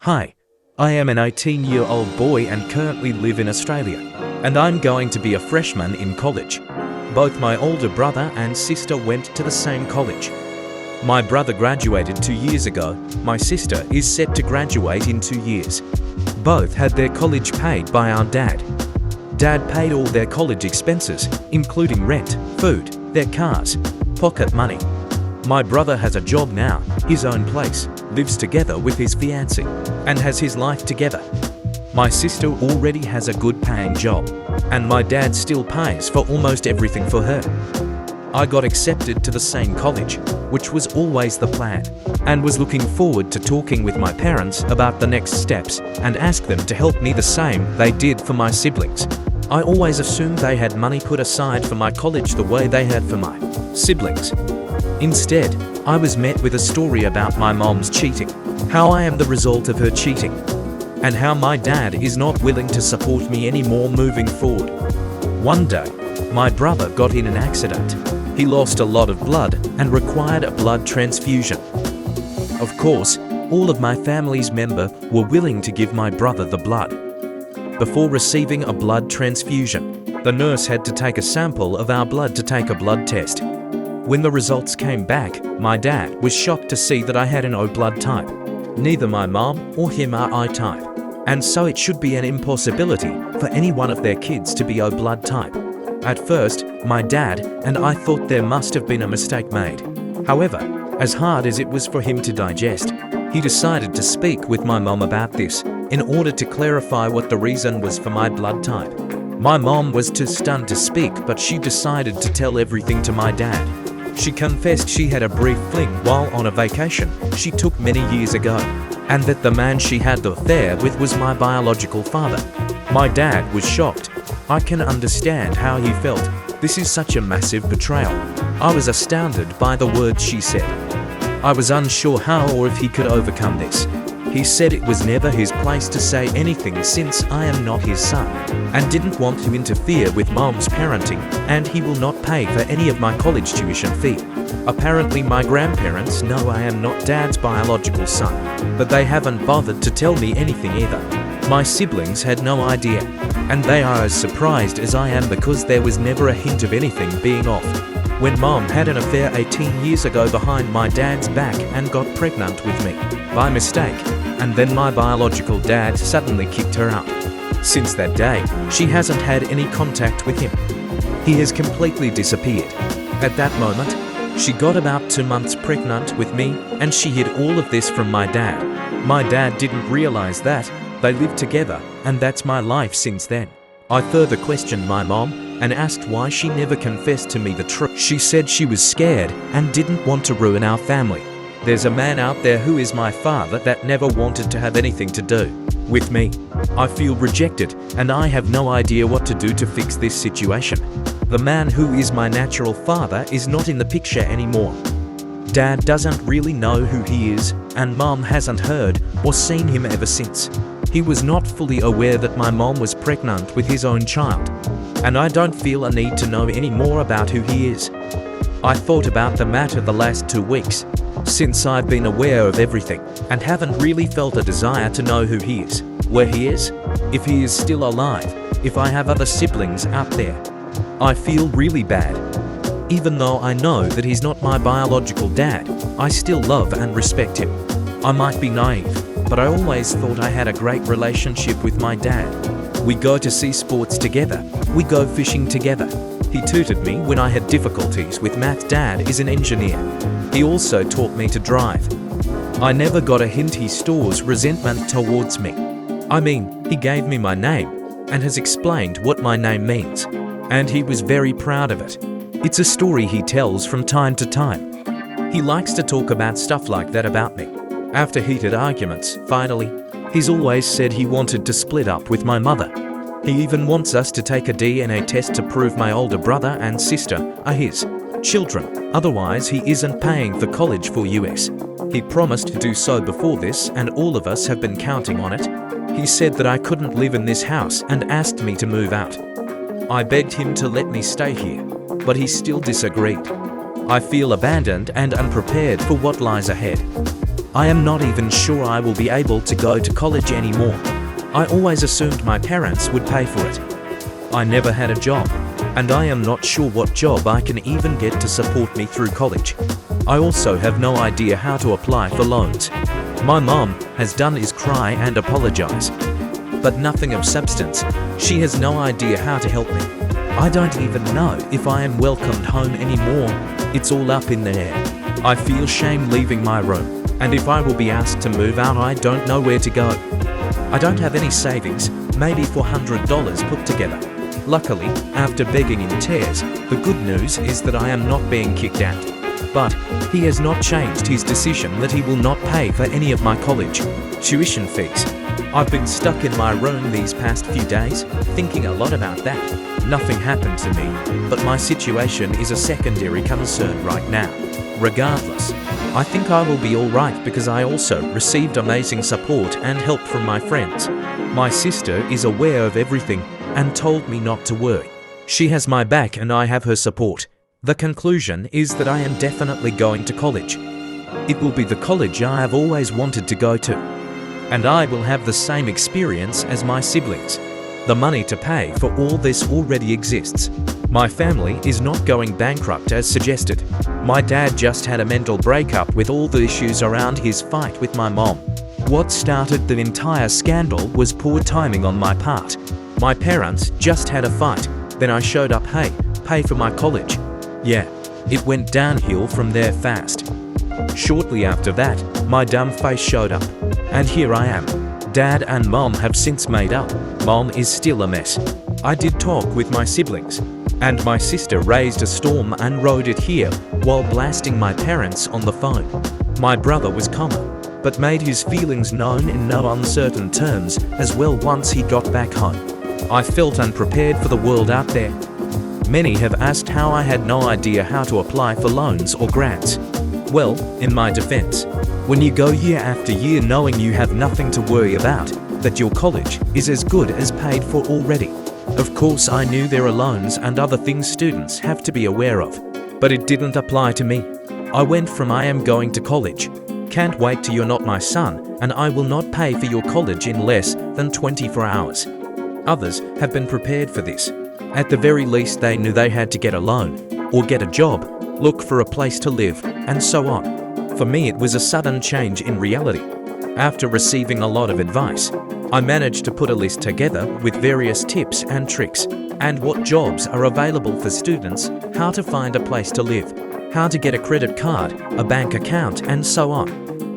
Hi, I am an 18-year-old boy and currently live in Australia, and I'm going to be a freshman in college. Both my older brother and sister went to the same college. My brother graduated 2 years ago, my sister is set to graduate in 2 years. Both had their college paid by our dad. Dad paid all their college expenses, including rent, food, their cars, pocket money. My brother has a job now, his own place, lives together with his fiancée, and has his life together. My sister already has a good paying job, and my dad still pays for almost everything for her. I got accepted to the same college, which was always the plan, and was looking forward to talking with my parents about the next steps and ask them to help me the same they did for my siblings. I always assumed they had money put aside for my college the way they had for my siblings. Instead, I was met with a story about my mom's cheating, how I am the result of her cheating, and how my dad is not willing to support me anymore moving forward. One day, my brother got in an accident. He lost a lot of blood and required a blood transfusion. Of course, all of my family's members were willing to give my brother the blood. Before receiving a blood transfusion, the nurse had to take a sample of our blood to take a blood test. When the results came back, my dad was shocked to see that I had an O blood type. Neither my mom or him are I type, and so it should be an impossibility for any one of their kids to be O blood type. At first, my dad and I thought there must have been a mistake made. However, as hard as it was for him to digest, he decided to speak with my mom about this in order to clarify what the reason was for my blood type. My mom was too stunned to speak, but she decided to tell everything to my dad. She confessed she had a brief fling while on a vacation she took many years ago, and that the man she had the affair with was my biological father. My dad was shocked. I can understand how he felt. This is such a massive betrayal. I was astounded by the words she said. I was unsure how or if he could overcome this. He said it was never his place to say anything since I am not his son, and didn't want to interfere with mom's parenting, and he will not pay for any of my college tuition fee. Apparently my grandparents know I am not dad's biological son, but they haven't bothered to tell me anything either. My siblings had no idea, and they are as surprised as I am because there was never a hint of anything being off. When mom had an affair 18 years ago behind my dad's back and got pregnant with me, by mistake, and then my biological dad suddenly kicked her out. Since that day, she hasn't had any contact with him. He has completely disappeared. At that moment, she got about 2 months pregnant with me, and she hid all of this from my dad. My dad didn't realize that. They lived together, and that's my life since then. I further questioned my mom and asked why she never confessed to me the truth. She said she was scared and didn't want to ruin our family. There's a man out there who is my father that never wanted to have anything to do with me. I feel rejected, and I have no idea what to do to fix this situation. The man who is my natural father is not in the picture anymore. Dad doesn't really know who he is, and mom hasn't heard or seen him ever since. He was not fully aware that my mom was pregnant with his own child, and I don't feel a need to know any more about who he is. I thought about the matter the last 2 weeks, since I've been aware of everything, and haven't really felt a desire to know who he is, where he is, if he is still alive, if I have other siblings out there. I feel really bad. Even though I know that he's not my biological dad, I still love and respect him. I might be naive, but I always thought I had a great relationship with my dad. We go to see sports together. We go fishing together. He tutored me when I had difficulties with math. Dad is an engineer. He also taught me to drive. I never got a hint he stores resentment towards me. I mean, he gave me my name and has explained what my name means, and he was very proud of it. It's a story he tells from time to time. He likes to talk about stuff like that about me. After heated arguments, finally, he's always said he wanted to split up with my mother. He even wants us to take a DNA test to prove my older brother and sister are his children, otherwise he isn't paying for college for US. He promised to do so before this, and all of us have been counting on it. He said that I couldn't live in this house and asked me to move out. I begged him to let me stay here, but he still disagreed. I feel abandoned and unprepared for what lies ahead. I am not even sure I will be able to go to college anymore. I always assumed my parents would pay for it. I never had a job, and I am not sure what job I can even get to support me through college. I also have no idea how to apply for loans. My mom has done is cry and apologize, but nothing of substance. She has no idea how to help me. I don't even know if I am welcomed home anymore. It's all up in the air. I feel shame leaving my room, and if I will be asked to move out, I don't know where to go. I don't have any savings, maybe $400 put together. Luckily, after begging in tears, the good news is that I am not being kicked out. But he has not changed his decision that he will not pay for any of my college tuition fees. I've been stuck in my room these past few days, thinking a lot about that. Nothing happened to me, but my situation is a secondary concern right now. Regardless, I think I will be alright because I also received amazing support and help from my friends. My sister is aware of everything and told me not to worry. She has my back and I have her support. The conclusion is that I am definitely going to college. It will be the college I have always wanted to go to. And I will have the same experience as my siblings. The money to pay for all this already exists. My family is not going bankrupt as suggested. My dad just had a mental breakup with all the issues around his fight with my mom. What started the entire scandal was poor timing on my part. My parents just had a fight, then I showed up, hey, pay for my college. Yeah, it went downhill from there fast. Shortly after that, my dumb face showed up. And here I am. Dad and Mom have since made up. Mom is still a mess. I did talk with my siblings, and my sister raised a storm and rode it here while blasting my parents on the phone. My brother was calmer, but made his feelings known in no uncertain terms as well once he got back home. I felt unprepared for the world out there. Many have asked how I had no idea how to apply for loans or grants. Well, in my defense, when you go year after year knowing you have nothing to worry about, that your college is as good as paid for already. Of course, I knew there are loans and other things students have to be aware of, but it didn't apply to me. I went from I am going to college. Can't wait till you're not my son, and I will not pay for your college in less than 24 hours. Others have been prepared for this. At the very least, they knew they had to get a loan, or get a job, look for a place to live, and so on. For me, it was a sudden change in reality. After receiving a lot of advice, I managed to put a list together with various tips and tricks, and what jobs are available for students, how to find a place to live, how to get a credit card, a bank account, and so on.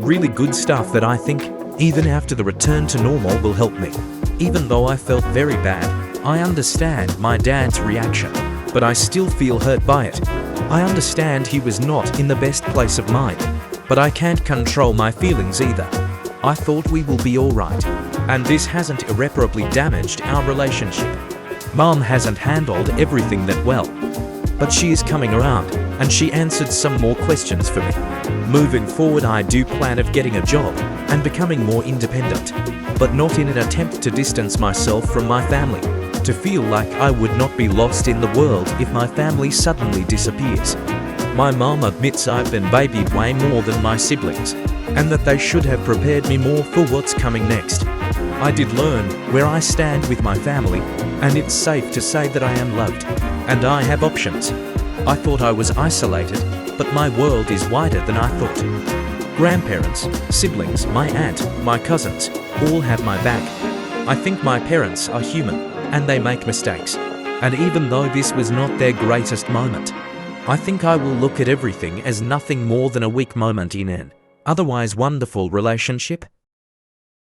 Really good stuff that I think, even after the return to normal, will help me. Even though I felt very bad, I understand my dad's reaction, but I still feel hurt by it. I understand he was not in the best place of mind, but I can't control my feelings either. I thought we will be alright, and this hasn't irreparably damaged our relationship. Mom hasn't handled everything that well, but she is coming around, and she answered some more questions for me. Moving forward, I do plan of getting a job and becoming more independent, but not in an attempt to distance myself from my family, to feel like I would not be lost in the world if my family suddenly disappears. My mom admits I've been babied way more than my siblings, and that they should have prepared me more for what's coming next. I did learn where I stand with my family, and it's safe to say that I am loved, and I have options. I thought I was isolated, but my world is wider than I thought. Grandparents, siblings, my aunt, my cousins, all have my back. I think my parents are human, and they make mistakes. And even though this was not their greatest moment, I think I will look at everything as nothing more than a weak moment in an otherwise wonderful relationship.